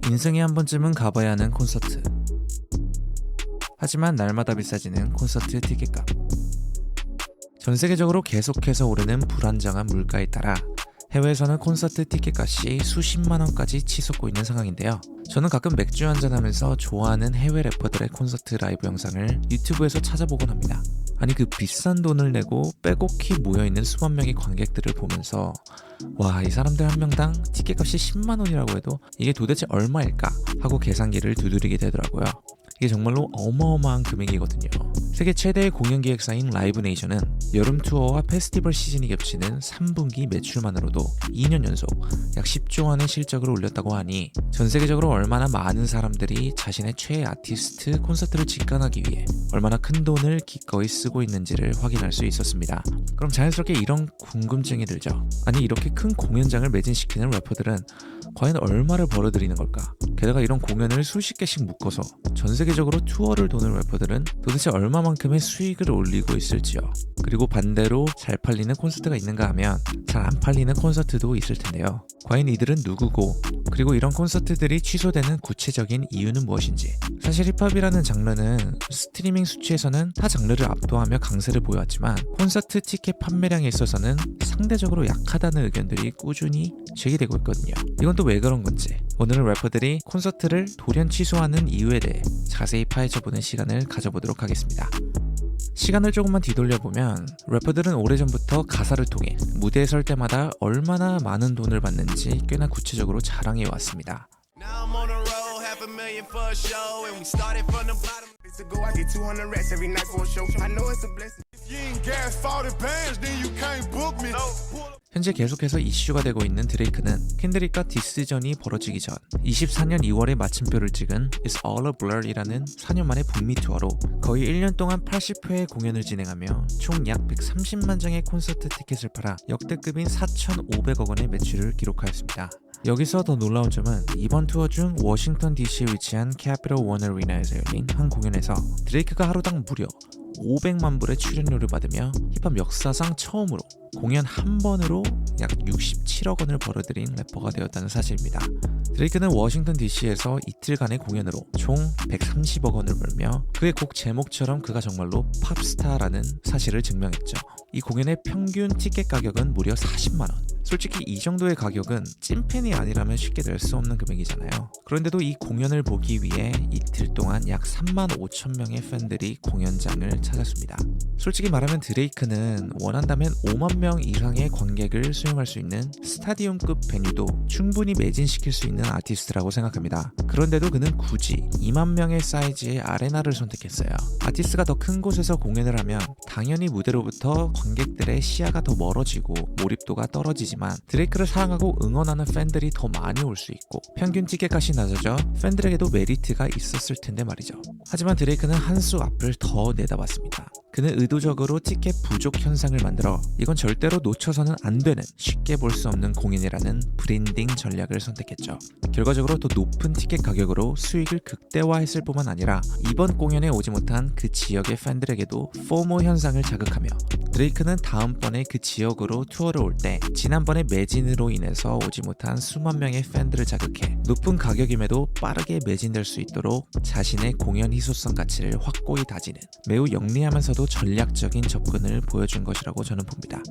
인생에 한 번쯤은 가봐야 하는 콘서트. 하지만 날마다 비싸지는 콘서트 티켓값. 전 세계적으로 계속해서 오르는 불안정한 물가에 따라 해외에서는 콘서트 티켓값이 수십만 원까지 치솟고 있는 상황인데요. 저는 가끔 맥주 한잔하면서 좋아하는 해외 래퍼들의 콘서트 라이브 영상을 유튜브에서 찾아보곤 합니다. 아니 그 비싼 돈을 내고 빼곡히 모여있는 수만 명의 관객들을 보면서 와, 이 사람들 한 명당 티켓값이 10만 원이라고 해도 이게 도대체 얼마일까 하고 계산기를 두드리게 되더라고요. 이게 정말로 어마어마한 금액이거든요. 세계 최대의 공연 기획사인 라이브 네이션은 여름 투어와 페스티벌 시즌이 겹치는 3분기 매출만으로도 2년 연속 약 10조 원의 실적을 올렸다고 하니 전 세계적으로 얼마나 많은 사람들이 자신의 최애 아티스트 콘서트를 직관하기 위해 얼마나 큰 돈을 기꺼이 쓰고 있는지를 확인할 수 있었습니다. 그럼 자연스럽게 이런 궁금증이 들죠. 아니 이렇게 큰 공연장을 매진시키는 래퍼들은 과연 얼마를 벌어들이는 걸까? 게다가 이런 공연을 수십 개씩 묶어서 전 세계적으로 투어를 도는 래퍼들은 도대체 얼마만큼의 수익을 올리고 있을지요. 그리고 반대로 잘 팔리는 콘서트가 있는가 하면 잘 안 팔리는 콘서트도 있을 텐데요. 과연 이들은 누구고 그리고 이런 콘서트들이 취소되는 구체적인 이유는 무엇인지. 사실 힙합이라는 장르는 스트리밍 수치에서는 타 장르를 압도하며 강세를 보여왔지만 콘서트 티켓 판매량에 있어서는 상대적으로 약하다는 의견들이 꾸준히 제기되고 있거든요. 이건 또 왜 그런 건지 오늘은 래퍼들이 콘서트를 돌연 취소하는 이유에 대해 자세히 파헤쳐보는 시간을 가져보도록 하겠습니다. 시간을 조금만 뒤돌려보면 래퍼들은 오래전부터 가사를 통해 무대에 설 때마다 얼마나 많은 돈을 받는지 꽤나 구체적으로 자랑해왔습니다. 현재 계속해서 이슈가 되고 있는 드레이크는 켄드릭과 디스전이 벌어지기 전 24년 2월에 마침표를 찍은 It's All a Blur이라는 4년 만의 북미 투어로 거의 1년 동안 80회의 공연을 진행하며 총 약 130만 장의 콘서트 티켓을 팔아 역대급인 4,500억 원의 매출을 기록하였습니다. 여기서 더 놀라운 점은 이번 투어 중 워싱턴 DC에 위치한 캐피털 원 어리나에서 열린 한 공연에서 드레이크가 하루당 무려 500만 불의 출연료를 받으며 힙합 역사상 처음으로 공연 한 번으로 약 67억 원을 벌어들인 래퍼가 되었다는 사실입니다. 드레이크는 워싱턴 DC에서 이틀간의 공연으로 총 130억 원을 벌며 그의 곡 제목처럼 그가 정말로 팝스타라는 사실을 증명했죠. 이 공연의 평균 티켓 가격은 무려 40만 원. 솔직히 이 정도의 가격은 찐팬이 아니라면 쉽게 낼 수 없는 금액이잖아요. 그런데도 이 공연을 보기 위해 이틀 동안 약 3만 5천 명의 팬들이 공연장을 찾았습니다. 솔직히 말하면 드레이크는 원한다면 5만 명 이상의 관객을 수용할 수 있는 스타디움급 베뉴도 충분히 매진시킬 수 있는 아티스트라고 생각합니다. 그런데도 그는 굳이 2만 명의 사이즈의 아레나를 선택했어요. 아티스트가 더 큰 곳에서 공연을 하면 당연히 무대로부터 관객들의 시야가 더 멀어지고 몰입도가 떨어지지만 드레이크를 사랑하고 응원하는 팬들이 더 많이 올 수 있고 평균 티켓값이 낮아져 팬들에게도 메리트가 있었을 텐데 말이죠. 하지만 드레이크는 한 수 앞을 더 내다봤습니다. 그는 의도적으로 티켓 부족 현상을 만들어 이건 절대로 놓쳐서는 안 되는 쉽게 볼 수 없는 공연이라는 브랜딩 전략을 선택했죠. 결과적으로 더 높은 티켓 가격으로 수익을 극대화했을 뿐만 아니라 이번 공연에 오지 못한 그 지역의 팬들에게도 포모 현상을 자극하며 드레이크는 다음번에 그 지역으로 투어를 올 때 지난번에 매진으로 인해서 오지 못한 수만 명의 팬들을 자극해 높은 가격임에도 빠르게 매진될 수 있도록 자신의 공연 희소성 가치를 확고히 다지는 매우 영리하면서도 전략적인 접근을 보여준 것이라고 저는 봅니다.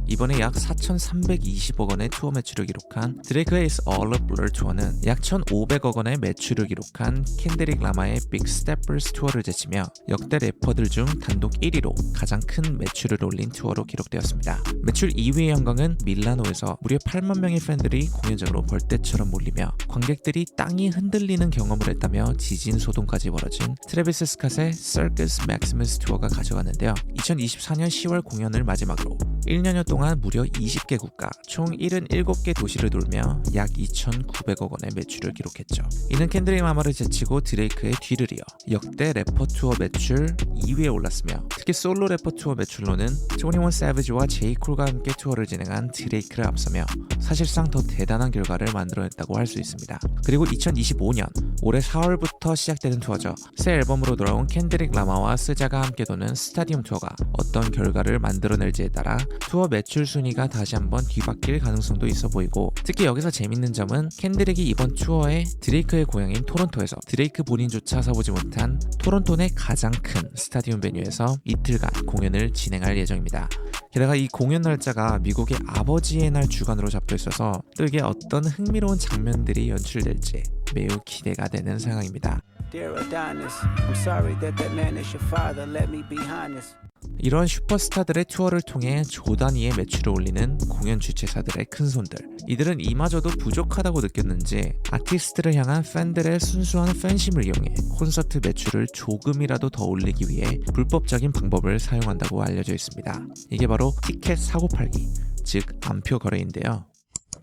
이번에 약 4,320억 원의 투어 매출을 기록한 드레이크의 It's All a Blur 투어는 약 1,500억 원의 매출을 기록한 켄드릭 라마의 Big Steppers 투어를 제치며 역대 래퍼들 중 단독 1위로 가장 큰 매출을 올린 투어로 기록되었습니다. 매출 2위의 영광은 밀라노에서 무려 8만 명의 팬들이 공연장으로 벌떼처럼 몰리며 관객들이 땅이 흔들리는 경험을 했다며 지진 소동까지 벌어진 트래비스 스캇의 Circus Maximus 투어가 가져갔는데요. 2024년 10월 공연을 마지막으로 1년여 동안 무려 20개 국가 총 77개 도시를 돌며 약 2,900억 원의 매출을 기록했죠. 이는 켄드릭 라마를 제치고 드레이크의 뒤를 이어 역대 래퍼 투어 매출 2위에 올랐으며 특히 솔로 래퍼 투어 매출로는 21 Savage와 제이 콜과 함께 투어를 진행한 드레이크를 앞서며 사실상 더 대단한 결과를 만들어냈다고 할 수 있습니다. 그리고 2025년 올해 4월부터 시작되는 투어죠. 새 앨범으로 돌아온 켄드릭 라마와 스자가 함께 도는 스타디움 투어가 어떤 결과를 만들어낼지에 따라 투어 매출 순위가 다시 한번 뒤바뀔 가능성도 있어 보이고, 특히 여기서 재밌는 점은 켄드릭이 이번 투어에 드레이크의 고향인 토론토에서 드레이크 본인조차 서보지 못한 토론토 내 가장 큰 스타디움 베뉴에서 이틀간 공연을 진행할 예정입니다. 게다가 이 공연 날짜가 미국의 아버지의 날 주간으로 잡혀 있어서 또 이게 어떤 흥미로운 장면들이 연출될지 매우 기대가 되는 상황입니다. Dear Adonis, I'm sorry that man is your father. Let me be honest. 이런 슈퍼스타들의 투어를 통해 조 단위의 매출을 올리는 공연 주최사들의 큰손들, 이들은 이마저도 부족하다고 느꼈는지 아티스트를 향한 팬들의 순수한 팬심을 이용해 콘서트 매출을 조금이라도 더 올리기 위해 불법적인 방법을 사용한다고 알려져 있습니다. 이게 바로 티켓 사고 팔기, 즉 암표 거래인데요.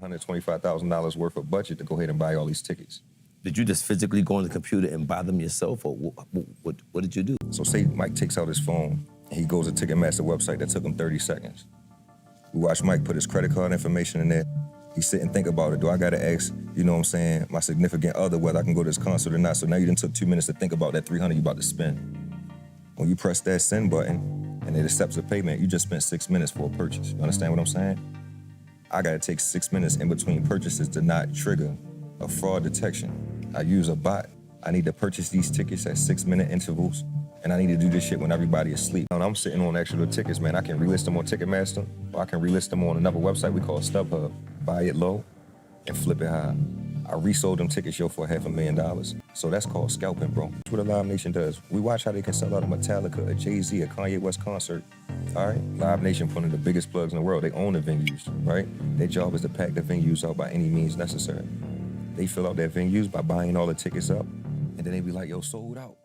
$125,000 worth of budget to go ahead and buy all these tickets. Did you just physically go on the computer and buy them yourself, or what did you do? So say Mike takes out his phone and he goes to Ticketmaster website that took him 30 seconds. We watch Mike put his credit card information in there. He sit and think about it. Do I gotta ask, you know what I'm saying, my significant other whether I can go to this concert or not? So now you done took 2 minutes to think about that $300 you about to spend. When you press that send button and it accepts the payment, you just spent 6 minutes for a purchase. You understand what I'm saying? I gotta take 6 minutes in between purchases to not trigger a fraud detection. I use a bot. I need to purchase these tickets at 6-minute intervals, and I need to do this shit when everybody is asleep. And I'm sitting on extra tickets, man. I can relist them on Ticketmaster, or I can relist them on another website we call StubHub. Buy it low and flip it high. I resold them tickets, yo, for $500,000. So that's called scalping, bro. That's what a Live Nation does. We watch how they can sell out a Metallica, a Jay-Z, a Kanye West concert. All right? Live Nation, one of the biggest plugs in the world. They own the venues, right? Their job is to pack the venues out by any means necessary. They fill out their venues by buying all the tickets up, and then they be like, yo, sold out.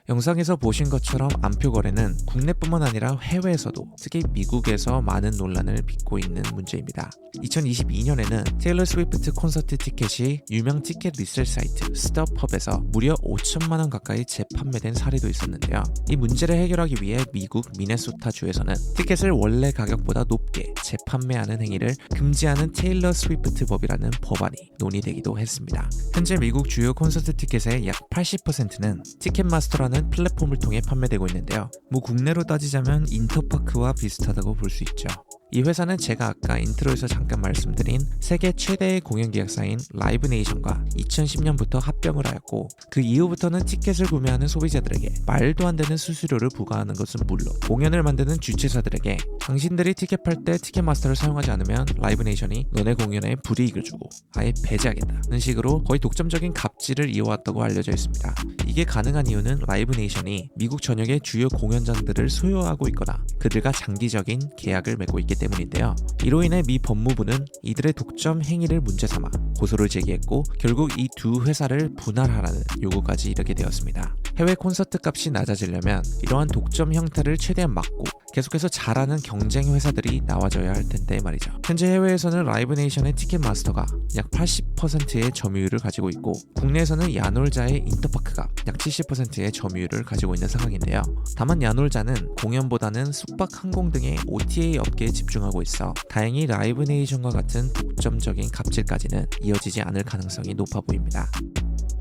영상에서 보신 것처럼 암표 거래는 국내뿐만 아니라 해외에서도, 특히 미국에서 많은 논란을 빚고 있는 문제입니다. 2022년에는 테일러 스위프트 콘서트 티켓이 유명 티켓 리셀 사이트 스톱펍에서 무려 5천만 원 가까이 재판매된 사례도 있었는데요. 이 문제를 해결하기 위해 미국 미네소타주에서는 티켓을 원래 가격보다 높게 재판매하는 행위를 금지하는 테일러 스위프트 법이라는 법안이 논의되기도 했습니다. 현재 미국 주요 콘서트 티켓의 약 80%는 티켓마스터라는 플랫폼을 통해 판매되고 있는데요. 국내로 따지자면 인터파크와 비슷하다고 볼 수 있죠. 이 회사는 제가 아까 인트로에서 잠깐 말씀드린 세계 최대의 공연 기획사인 라이브 네이션과 2010년부터 합병을 하였고, 그 이후부터는 티켓을 구매하는 소비자들에게 말도 안 되는 수수료를 부과하는 것은 물론 공연을 만드는 주최사들에게 당신들이 티켓 팔 때 티켓마스터를 사용하지 않으면 라이브 네이션이 너네 공연에 불이익을 주고 아예 배제하겠다는 식으로 거의 독점적인 갑질을 이어왔다고 알려져 있습니다. 이게 가능한 이유는 라이브 네이션이 미국 전역의 주요 공연장들을 소유하고 있거나 그들과 장기적인 계약을 맺고 있기 때문인데요. 이로 인해 미 법무부는 이들의 독점 행위를 문제 삼아 고소를 제기했고, 결국 이 두 회사를 분할하라는 요구까지 이르게 되었습니다. 해외 콘서트 값이 낮아지려면 이러한 독점 형태를 최대한 막고 계속해서 잘하는 경쟁 회사들이 나와줘야 할 텐데 말이죠. 현재 해외에서는 라이브 네이션의 티켓 마스터가 약 80%의 점유율을 가지고 있고, 국내에서는 야놀자의 인터파크가 약 70%의 점유율을 가지고 있는 상황인데요. 다만 야놀자는 공연보다는 숙박, 항공 등의 OTA 업계에 집중하고 있어 다행히 라이브 네이션과 같은 독점적인 갑질까지는 이어지지 않을 가능성이 높아 보입니다.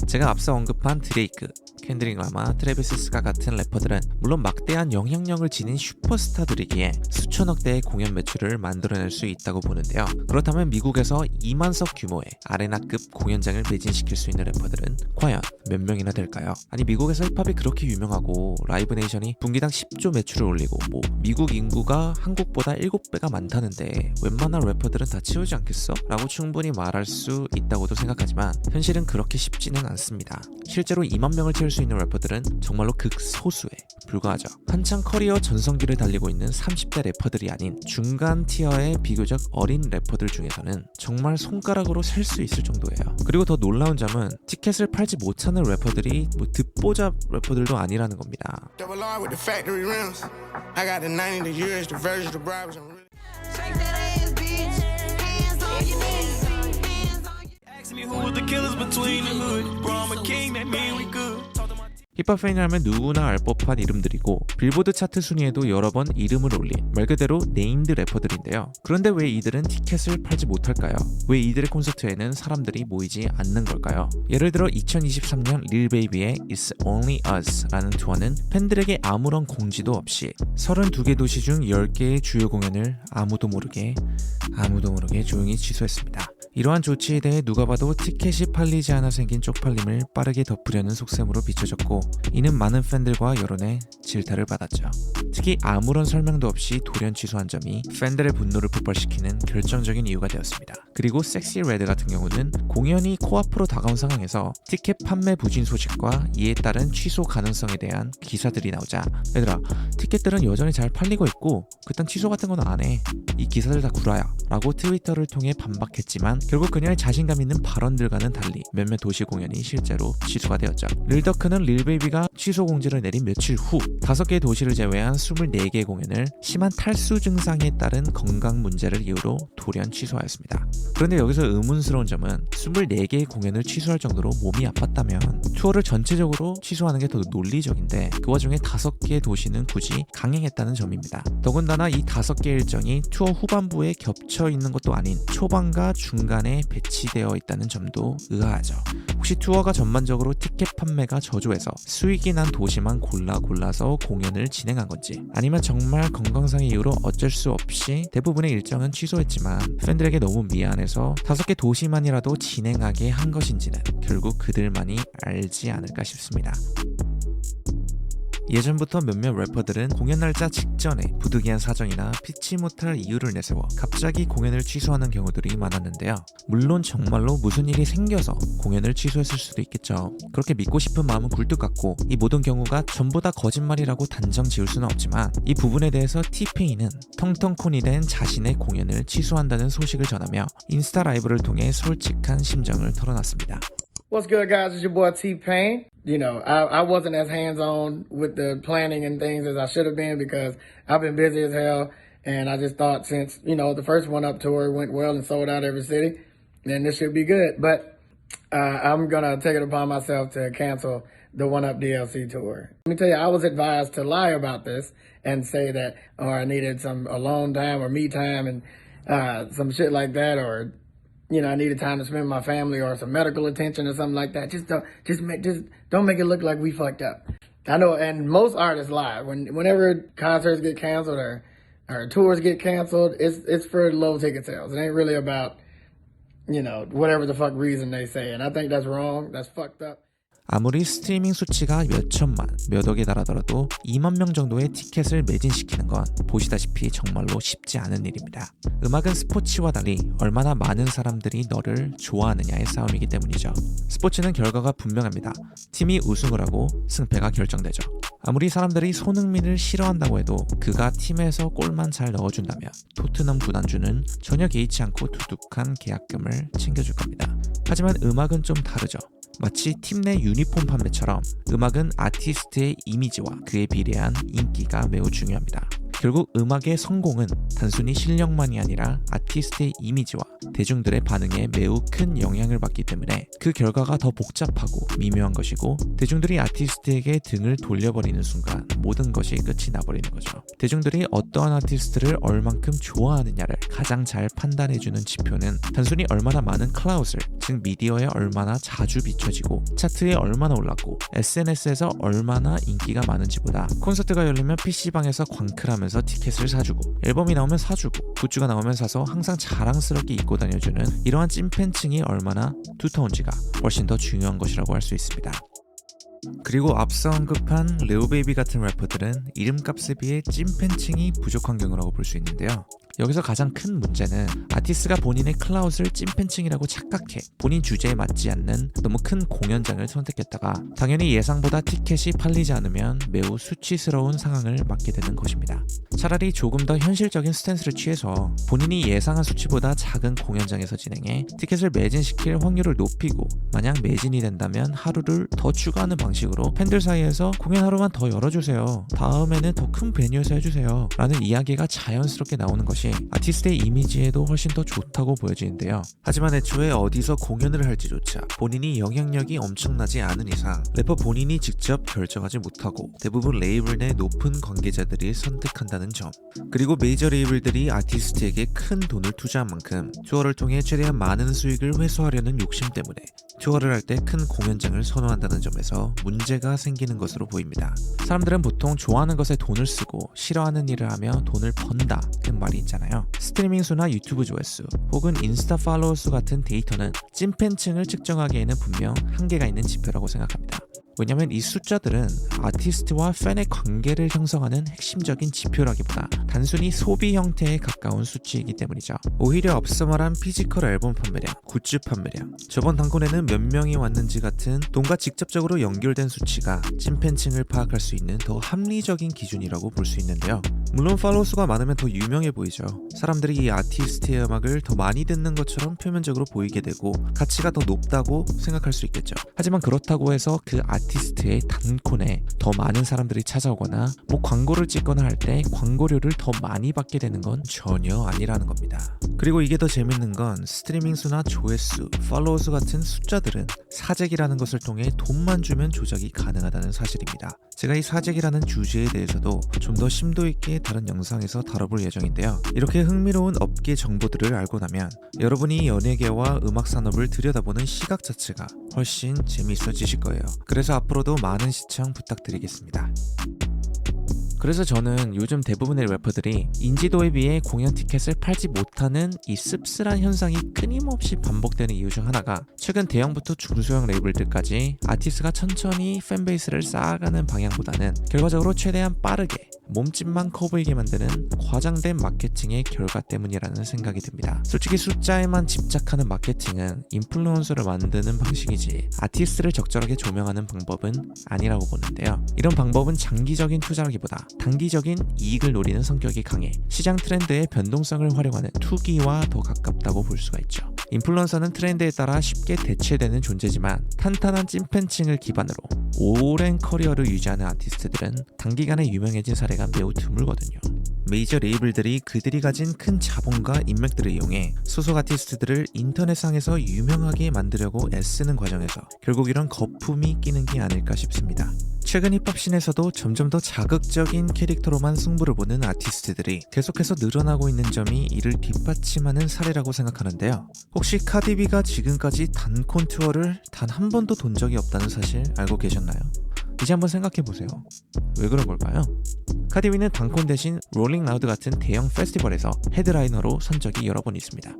제가 앞서 언급한 드레이크, 켄드릭 라마, 트래비스 스캇 같은 래퍼들은 물론 막대한 영향력을 지닌 슈퍼스타들이기에 수천억 대의 공연 매출을 만들어낼 수 있다고 보는데요. 그렇다면 미국에서 2만석 규모의 아레나급 공연장을 매진시킬 수 있는 래퍼들은 과연 몇 명이나 될까요? 아니, 미국에서 힙합이 그렇게 유명하고 라이브 네이션이 분기당 10조 매출을 올리고 미국 인구가 한국보다 7배가 많다는데 웬만한 래퍼들은 다 채우지 않겠어? 라고 충분히 말할 수 있다고도 생각하지만 현실은 그렇게 쉽지는 않습니다. 실제로 2만 명을 채울 수 있는 래퍼들은 정말로 극소수에 불과하죠. 한창 커리어 전성기를 달리고 있는 30대 래퍼들이 아닌 중간 티어의 비교적 어린 래퍼들 중에서는 정말 손가락으로 셀 수 있을 정도예요. 그리고 더 놀라운 점은 티켓을 팔지 못하는 래퍼들이 듣보잡 래퍼들도 아니라는 겁니다. 힙합 팬이라면 누구나 알 법한 이름들이고 빌보드 차트 순위에도 여러 번 이름을 올린 말 그대로 네임드 래퍼들인데요. 그런데 왜 이들은 티켓을 팔지 못할까요? 왜 이들의 콘서트에는 사람들이 모이지 않는 걸까요? 예를 들어 2023년 릴 베이비의 It's Only Us 라는 투어는 팬들에게 아무런 공지도 없이 32개 도시 중 10개의 주요 공연을 아무도 모르게 조용히 취소했습니다. 이러한 조치에 대해 누가 봐도 티켓이 팔리지 않아 생긴 쪽팔림을 빠르게 덮으려는 속셈으로 비춰졌고, 이는 많은 팬들과 여론의 질타를 받았죠. 특히 아무런 설명도 없이 돌연 취소한 점이 팬들의 분노를 폭발시키는 결정적인 이유가 되었습니다. 그리고 섹시 레드 같은 경우는 공연이 코앞으로 다가온 상황에서 티켓 판매 부진 소식과 이에 따른 취소 가능성에 대한 기사들이 나오자 얘들아, 티켓들은 여전히 잘 팔리고 있고 그딴 취소 같은 건 안 해. 이 기사들 다 구라야 라고 트위터를 통해 반박했지만 결국 그녀의 자신감 있는 발언들과는 달리 몇몇 도시 공연이 실제로 취소가 되었죠. 릴더크는 릴베이비가 취소 공지를 내린 며칠 후 5개의 도시를 제외한 24개의 공연을 심한 탈수 증상에 따른 건강 문제를 이유로 돌연 취소하였습니다. 그런데 여기서 의문스러운 점은 24개의 공연을 취소할 정도로 몸이 아팠다면 투어를 전체적으로 취소하는 게 더 논리적인데 그 와중에 5개의 도시는 굳이 강행했다는 점입니다. 더군다나 이 5개의 일정이 투어 후반부에 겹쳐 있는 것도 아닌 초반과 중간에 배치되어 있다는 점도 의아하죠. 혹시 투어가 전반적으로 티켓 판매가 저조해서 수익이 난 도시만 골라서 공연을 진행한 건지, 아니면 정말 건강상의 이유로 어쩔 수 없이 대부분의 일정은 취소했지만 팬들에게 너무 미안해서 5개 도시만이라도 진행하게 한 것인지는 결국 그들만이 알지 않을까 싶습니다. 예전부터 몇몇 래퍼들은 공연 날짜 직전에 부득이한 사정이나 피치 못할 이유를 내세워 갑자기 공연을 취소하는 경우들이 많았는데요. 물론 정말로 무슨 일이 생겨서 공연을 취소했을 수도 있겠죠. 그렇게 믿고 싶은 마음은 굴뚝 같고 이 모든 경우가 전부 다 거짓말이라고 단정 지을 수는 없지만, 이 부분에 대해서 티페이는 텅텅콘이 된 자신의 공연을 취소한다는 소식을 전하며 인스타 라이브를 통해 솔직한 심정을 털어놨습니다. What's good, guys? It's your boy T-Pain. You know, I wasn't as hands-on with the planning and things as I should have been because I've been busy as hell. And I just thought since, you know, the first One Up tour went well and sold out every city, then this should be good. But I'm going to take it upon myself to cancel the One Up DLC tour. Let me tell you, I was advised to lie about this and say that, I needed some alone time or me time and some shit like that, or you know, I needed time to spend with my family or some medical attention or something like that. Just don't make it look like we fucked up. I know, and most artists lie. Whenever concerts get canceled or tours get canceled, it's for low ticket sales. It ain't really about, you know, whatever the fuck reason they say. And I think that's wrong. That's fucked up. 아무리 스트리밍 수치가 몇 천만, 몇 억에 달하더라도 2만 명 정도의 티켓을 매진시키는 건 보시다시피 정말로 쉽지 않은 일입니다. 음악은 스포츠와 달리 얼마나 많은 사람들이 너를 좋아하느냐의 싸움이기 때문이죠. 스포츠는 결과가 분명합니다. 팀이 우승을 하고 승패가 결정되죠. 아무리 사람들이 손흥민을 싫어한다고 해도 그가 팀에서 골만 잘 넣어준다면 토트넘 구단주는 전혀 개의치 않고 두둑한 계약금을 챙겨줄 겁니다. 하지만 음악은 좀 다르죠. 마치 팀 내 유니폼 판매처럼 음악은 아티스트의 이미지와 그에 비례한 인기가 매우 중요합니다. 결국 음악의 성공은 단순히 실력만이 아니라 아티스트의 이미지와 대중들의 반응에 매우 큰 영향을 받기 때문에 그 결과가 더 복잡하고 미묘한 것이고, 대중들이 아티스트에게 등을 돌려버리는 순간 모든 것이 끝이 나버리는 거죠. 대중들이 어떠한 아티스트를 얼만큼 좋아하느냐를 가장 잘 판단해주는 지표는 단순히 얼마나 많은 클라웃을, 즉 미디어에 얼마나 자주 비춰지고 차트에 얼마나 올랐고 SNS에서 얼마나 인기가 많은지보다, 콘서트가 열리면 PC방에서 광클하면서 티켓을 사주고 앨범이 나오면 사주고 굿즈가 나오면 사서 항상 자랑스럽게 입고 다녀주는 이러한 찐팬층이 얼마나 두터운지가 훨씬 더 중요한 것이라고 할 수 있습니다. 그리고 앞서 언급한 레오베이비 같은 래퍼들은 이름값에 비해 찐팬층이 부족한 경우라고 볼 수 있는데요. 여기서 가장 큰 문제는 아티스트가 본인의 클라웃을 찐팬층이라고 착각해 본인 주제에 맞지 않는 너무 큰 공연장을 선택했다가 당연히 예상보다 티켓이 팔리지 않으면 매우 수치스러운 상황을 맞게 되는 것입니다. 차라리 조금 더 현실적인 스탠스를 취해서 본인이 예상한 수치보다 작은 공연장에서 진행해 티켓을 매진시킬 확률을 높이고, 만약 매진이 된다면 하루를 더 추가하는 방식으로 팬들 사이에서 공연 하루만 더 열어주세요, 다음에는 더 큰 베뉴에서 해주세요 라는 이야기가 자연스럽게 나오는 것이 것이 아티스트의 이미지에도 훨씬 더 좋다고 보여지는데요. 하지만 애초에 어디서 공연을 할지조차 본인이 영향력이 엄청나지 않은 이상 래퍼 본인이 직접 결정하지 못하고 대부분 레이블 내 높은 관계자들이 선택한다는 점, 그리고 메이저 레이블들이 아티스트에게 큰 돈을 투자한 만큼 투어를 통해 최대한 많은 수익을 회수하려는 욕심 때문에 투어를 할 때 큰 공연장을 선호한다는 점에서 문제가 생기는 것으로 보입니다. 사람들은 보통 좋아하는 것에 돈을 쓰고 싫어하는 일을 하며 돈을 번다 그 말이 있잖아요. 스트리밍 수나 유튜브 조회수 혹은 인스타 팔로워 수 같은 데이터는 찐팬층을 측정하기에는 분명 한계가 있는 지표라고 생각합니다. 왜냐면 이 숫자들은 아티스트와 팬의 관계를 형성하는 핵심적인 지표라기보다 단순히 소비 형태에 가까운 수치이기 때문이죠. 오히려 앞서 말한 피지컬 앨범 판매량, 굿즈 판매량, 저번 단콘에는 몇 명이 왔는지 같은 돈과 직접적으로 연결된 수치가 찐팬층을 파악할 수 있는 더 합리적인 기준이라고 볼 수 있는데요. 물론 팔로워 수가 많으면 더 유명해 보이죠. 사람들이 이 아티스트의 음악을 더 많이 듣는 것처럼 표면적으로 보이게 되고 가치가 더 높다고 생각할 수 있겠죠. 하지만 그렇다고 해서 그 아티스트의 단콘에 더 많은 사람들이 찾아오거나 광고를 찍거나 할 때 광고료를 더 많이 받게 되는 건 전혀 아니라는 겁니다. 그리고 이게 더 재밌는 건 스트리밍 수나 조회수, 팔로워 수 같은 숫자들은 사재기라는 것을 통해 돈만 주면 조작이 가능하다는 사실입니다. 제가 이 사재기라는 주제에 대해서도 좀 더 심도 있게 다른 영상에서 다뤄볼 예정인데요. 이렇게 흥미로운 업계 정보들을 알고 나면 여러분이 연예계와 음악 산업을 들여다보는 시각 자체가 훨씬 재미있어지실 거예요. 그래서 앞으로도 많은 시청 부탁드리겠습니다. 그래서 저는 요즘 대부분의 래퍼들이 인지도에 비해 공연 티켓을 팔지 못하는 이 씁쓸한 현상이 끊임없이 반복되는 이유 중 하나가 최근 대형부터 중소형 레이블들까지 아티스트가 천천히 팬베이스를 쌓아가는 방향보다는 결과적으로 최대한 빠르게 몸집만 커 보이게 만드는 과장된 마케팅의 결과 때문이라는 생각이 듭니다. 솔직히 숫자에만 집착하는 마케팅은 인플루언서를 만드는 방식이지 아티스트를 적절하게 조명하는 방법은 아니라고 보는데요. 이런 방법은 장기적인 투자라기보다 단기적인 이익을 노리는 성격이 강해 시장 트렌드의 변동성을 활용하는 투기와 더 가깝다고 볼 수가 있죠. 인플루언서는 트렌드에 따라 쉽게 대체되는 존재지만 탄탄한 찐팬층을 기반으로 오랜 커리어를 유지하는 아티스트들은 단기간에 유명해진 사례가 매우 드물거든요. 메이저 레이블들이 그들이 가진 큰 자본과 인맥들을 이용해 소속 아티스트들을 인터넷상에서 유명하게 만들려고 애쓰는 과정에서 결국 이런 거품이 끼는 게 아닐까 싶습니다. 최근 힙합씬에서도 점점 더 자극적인 캐릭터로만 승부를 보는 아티스트들이 계속해서 늘어나고 있는 점이 이를 뒷받침하는 사례라고 생각하는데요. 혹시 카디비가 지금까지 단콘 투어를 단 한 번도 돈 적이 없다는 사실 알고 계셨나요? 이제 한번 생각해보세요. 왜 그런 걸까요? 카디비는 단콘 대신 롤링 라우드 같은 대형 페스티벌에서 헤드라이너로 선 적이 여러 번 있습니다.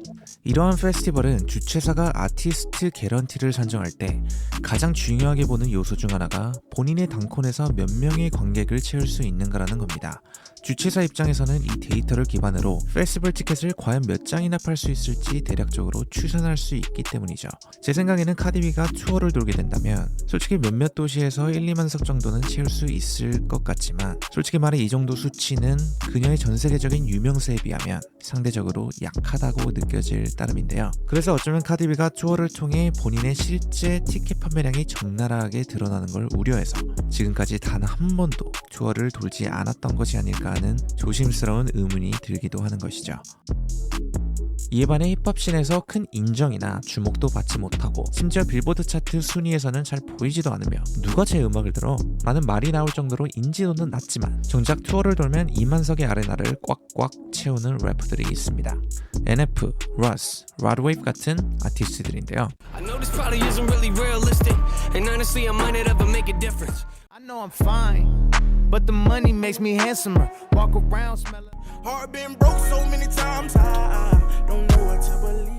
이러한 페스티벌은 주최사가 아티스트 개런티를 선정할 때 가장 중요하게 보는 요소 중 하나가 본인의 단콘에서 몇 명의 관객을 채울 수 있는가라는 겁니다. 주최사 입장에서는 이 데이터를 기반으로 페스티벌 티켓을 과연 몇 장이나 팔 수 있을지 대략적으로 추산할 수 있기 때문이죠. 제 생각에는 카디비가 투어를 돌게 된다면 솔직히 몇몇 도시에서 1, 2만 석 정도는 채울 수 있을 것 같지만 솔직히 말해 이 정도 수치는 그녀의 전 세계적인 유명세에 비하면 상대적으로 약하다고 느껴질 따름인데요. 그래서 어쩌면 카디비가 투어를 통해 본인의 실제 티켓 판매량이 적나라하게 드러나는 걸 우려해서 지금까지 단 한 번도 투어를 돌지 않았던 것이 아닐까 하는 조심스러운 의문이 들기도 하는 것이죠. 이에 반해 힙합씬에서 큰 인정이나 주목도 받지 못하고 심지어 빌보드 차트 순위에서는 잘 보이지도 않으며 누가 제 음악을 들어? 라는 말이 나올 정도로 인지도는 낮지만 정작 투어를 돌면 2만석의 아레나를 꽉꽉 채우는 래퍼들이 있습니다. NF, 러스, 라드웨이브 같은 아티스트들인데요. I know this probably isn't really realistic, and honestly, I might not ever make a difference. I know I'm fine, but the money makes me handsomer. Walk around smelling. Heart been broke so many times, I don't know what to believe.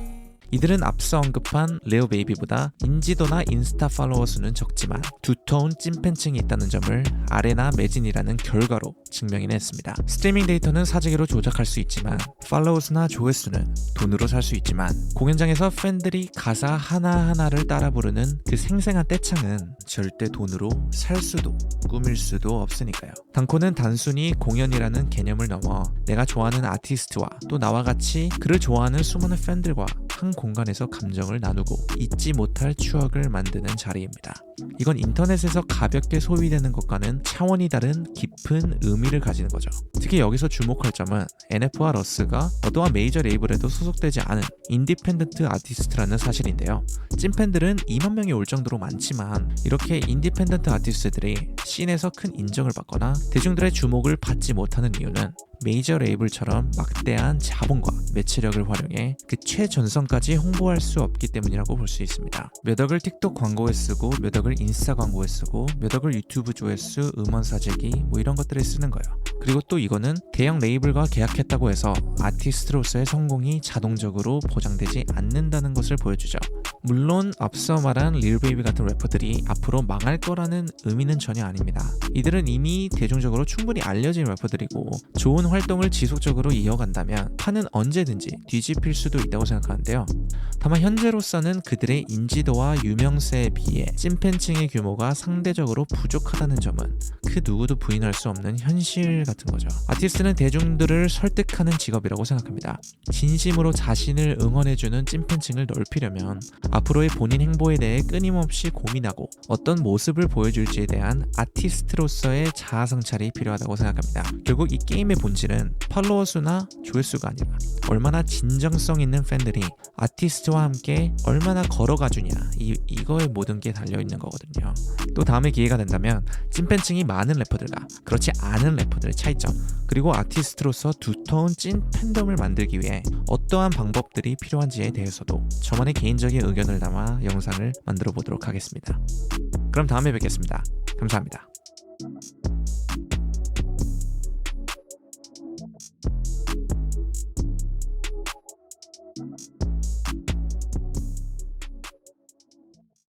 이들은 앞서 언급한 레오 베이비보다 인지도나 인스타 팔로워 수는 적지만 두터운 찐팬층이 있다는 점을 아레나 매진이라는 결과로 증명해냈습니다. 스트리밍 데이터는 사재기로 조작할 수 있지만 팔로워 수나 조회수는 돈으로 살 수 있지만 공연장에서 팬들이 가사 하나하나를 따라 부르는 그 생생한 떼창은 절대 돈으로 살 수도 꾸밀 수도 없으니까요. 단콘은 단순히 공연이라는 개념을 넘어 내가 좋아하는 아티스트와 또 나와 같이 그를 좋아하는 수많은 팬들과 한 공간에서 감정을 나누고 잊지 못할 추억을 만드는 자리입니다. 이건 인터넷에서 가볍게 소비되는 것과는 차원이 다른 깊은 의미를 가지는 거죠. 특히 여기서 주목할 점은 NF와 러스가 어떠한 메이저 레이블에도 소속되지 않은 인디펜던트 아티스트라는 사실인데요. 찐팬들은 2만 명이 올 정도로 많지만 이렇게 인디펜던트 아티스트들이 씬에서 큰 인정을 받거나 대중들의 주목을 받지 못하는 이유는 메이저 레이블처럼 막대한 자본과 매체력을 활용해 그 최전선까지 홍보할 수 없기 때문이라고 볼 수 있습니다. 몇 억을 틱톡 광고에 쓰고 몇 억을 인스타 광고에 쓰고 몇 억을 유튜브 조회수, 음원 사재기 뭐 이런 것들에 쓰는 거예요. 그리고 또 이거는 대형 레이블과 계약했다고 해서 아티스트로서의 성공이 자동적으로 보장되지 않는다는 것을 보여주죠. 물론 앞서 말한 릴베이비 같은 래퍼들이 앞으로 망할 거라는 의미는 전혀 아닙니다. 이들은 이미 대중적으로 충분히 알려진 래퍼들이고 좋은 활동을 지속적으로 이어간다면 판은 언제든지 뒤집힐 수도 있다고 생각하는데요. 다만 현재로서는 그들의 인지도와 유명세에 비해 찐팬층의 규모가 상대적으로 부족하다는 점은 그 누구도 부인할 수 없는 현실 같은 거죠. 아티스트는 대중들을 설득하는 직업이라고 생각합니다. 진심으로 자신을 응원해주는 찐팬층을 넓히려면 앞으로의 본인 행보에 대해 끊임없이 고민하고 어떤 모습을 보여줄지에 대한 아티스트로서의 자아 성찰이 필요하다고 생각합니다. 결국 이 게임의 본질은 팔로워 수나 조회수가 아니라 얼마나 진정성 있는 팬들이 아티스트와 함께 얼마나 걸어가 주냐, 이거에 모든 게 달려있는 거거든요. 또 다음에 기회가 된다면 찐팬층이 많은 래퍼들과 그렇지 않은 래퍼들의 차이점, 그리고 아티스트로서 두터운 찐 팬덤을 만들기 위해 어떠한 방법들이 필요한지에 대해서도 저만의 개인적인 의견을 담아 영상을 만들어 보도록 하겠습니다. 그럼 다음에 뵙겠습니다. 감사합니다.